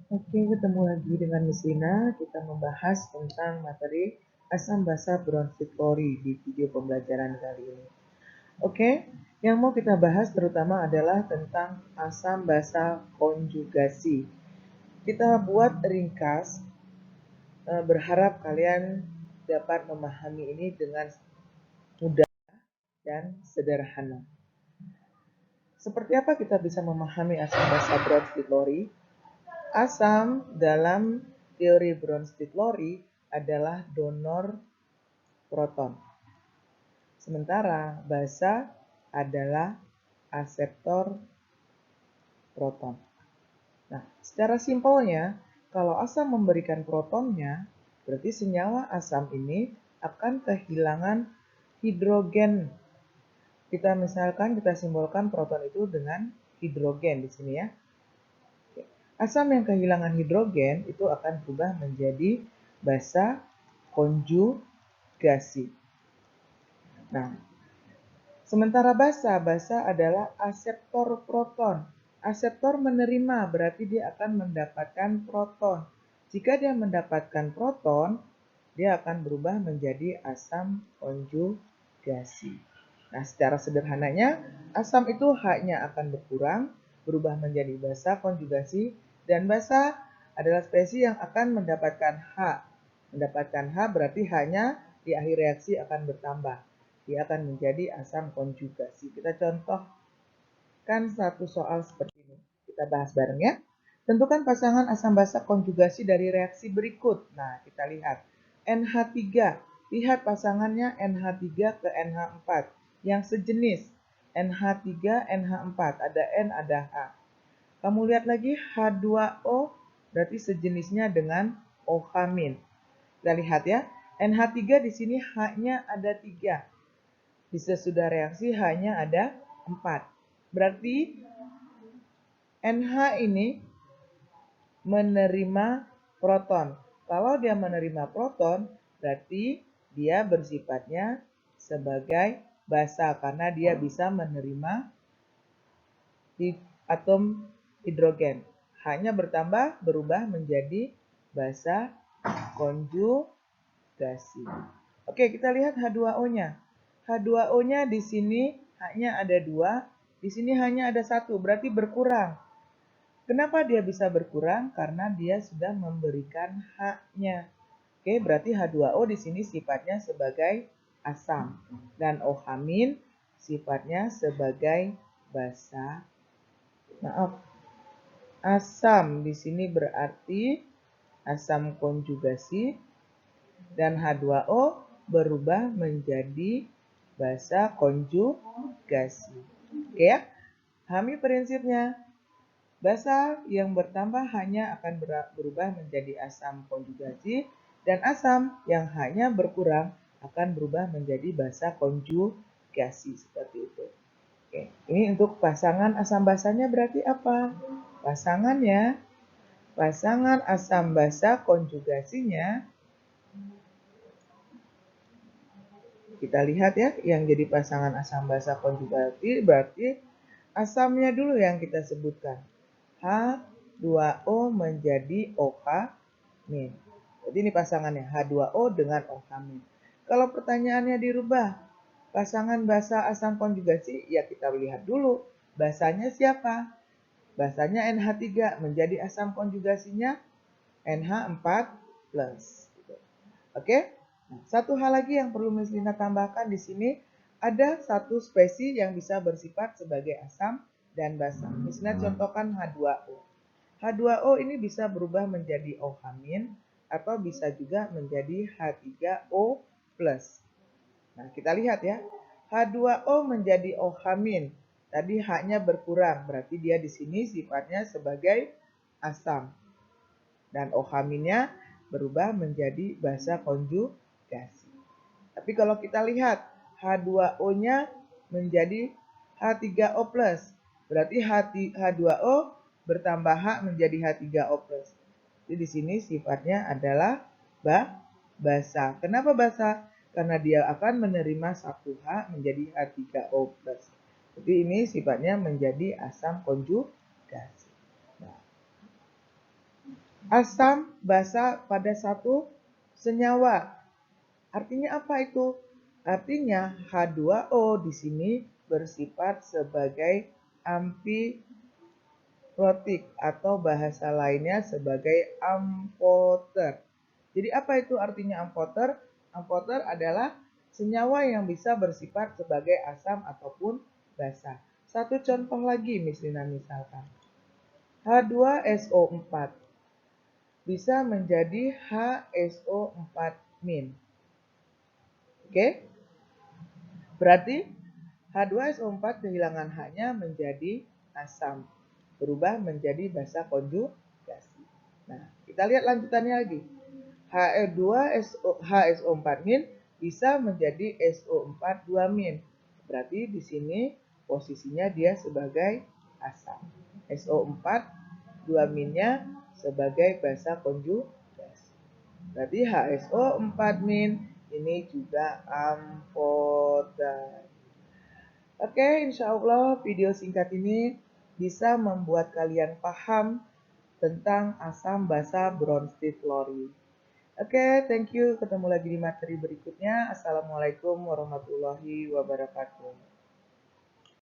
Oke, ketemu lagi dengan Miss Lina. Kita membahas tentang materi asam basa bronchit chloride di video pembelajaran kali ini. Oke, yang mau kita bahas terutama adalah tentang asam basa konjugasi. Kita buat ringkas, berharap kalian dapat memahami ini dengan mudah dan sederhana. Seperti apa kita bisa memahami asam basa bronchit chloride? Asam dalam teori bronchit chloride adalah donor proton. Sementara basa adalah aseptor proton. Nah, secara simpelnya, kalau asam memberikan protonnya, berarti senyawa asam ini akan kehilangan hidrogen. Kita simbolkan proton itu dengan hidrogen di sini ya. Asam yang kehilangan hidrogen itu akan berubah menjadi basa konjugasi. Nah, sementara basa adalah aseptor proton. Aseptor menerima, berarti dia akan mendapatkan proton. Jika dia mendapatkan proton, dia akan berubah menjadi asam konjugasi. Nah, secara sederhananya, asam itu H-nya akan berubah menjadi basa konjugasi, dan basa adalah spesies yang akan mendapatkan H. Mendapatkan H berarti H-nya di akhir reaksi akan bertambah. Dia akan menjadi asam konjugasi. Kita contohkan satu soal seperti ini. Kita bahas bareng ya. Tentukan pasangan asam basa konjugasi dari reaksi berikut. Nah, kita lihat. NH3. Lihat pasangannya NH3 ke NH4. Yang sejenis. NH3, NH4. Ada N, ada H. Kamu lihat lagi H2O. Berarti sejenisnya dengan OH-. Kita lihat ya. NH3 di sini H-nya ada 3. Di sesudah reaksi H-nya ada 4. Berarti NH ini menerima proton. Kalau dia menerima proton, berarti dia bersifatnya sebagai basa karena dia bisa menerima atom hidrogen. H-nya bertambah berubah menjadi basa konjugasi. Oke, kita lihat H2O-nya. H2O-nya di sini H-nya ada 2, di sini hanya ada 1, berarti berkurang. Kenapa dia bisa berkurang? Karena dia sudah memberikan H-nya. Oke, berarti H2O di sini sifatnya sebagai asam dan OH- sifatnya sebagai basa. Asam di sini berarti asam konjugasi dan H2O berubah menjadi basa konjugasi. Oke ya? Pahami prinsipnya. Basa yang bertambah hanya akan berubah menjadi asam konjugasi dan asam yang hanya berkurang akan berubah menjadi basa konjugasi seperti itu. Oke, ini untuk pasangan asam basanya berarti apa? Pasangan asam basa konjugasinya, kita lihat ya, yang jadi pasangan asam basa konjugasi berarti asamnya dulu yang kita sebutkan. H2O menjadi OH-. Jadi ini pasangannya H2O dengan OH-. Kalau pertanyaannya dirubah, pasangan basa asam konjugasi, ya kita lihat dulu basanya siapa. Basanya NH3 menjadi asam konjugasinya NH4+. Oke? Nah, satu hal lagi yang perlu Miss Lina tambahkan di sini, ada satu spesies yang bisa bersifat sebagai asam dan basa. Miss Lina contohkan H2O. H2O ini bisa berubah menjadi OH- atau bisa juga menjadi H3O+. Nah, kita lihat ya. H2O menjadi OH-. Tadi H-nya berkurang, berarti dia di sini sifatnya sebagai asam. Dan OH-nya berubah menjadi basa konjugasi. Tapi kalau kita lihat H2O-nya menjadi H3O+, berarti H2O bertambah H menjadi H3O+. Jadi di sini sifatnya adalah basa. Kenapa basa? Karena dia akan menerima 1H menjadi H3O+. Jadi ini sifatnya menjadi asam konjugasi. Nah, Asam basa pada satu senyawa. Artinya apa itu? Artinya H2O di sini bersifat sebagai amfiprotik atau bahasa lainnya sebagai amfoter. Jadi apa itu artinya amfoter? Amfoter adalah senyawa yang bisa bersifat sebagai asam ataupun basa. Satu contoh lagi misalnya misalkan H2SO4 bisa menjadi HSO4-. Oke? Berarti H2SO4 kehilangan H-nya menjadi asam, berubah menjadi basa konjugasi. Nah, kita lihat lanjutannya lagi. HSO4- bisa menjadi SO4 2-. Berarti di sini posisinya dia sebagai asam. SO4 2-nya sebagai basa konjugasi. Berarti HSO4- ini juga amfoter. Oke, insya Allah video singkat ini bisa membuat kalian paham tentang asam basa bronchiflori. Oke, thank you. Ketemu lagi di materi berikutnya. Assalamualaikum warahmatullahi wabarakatuh.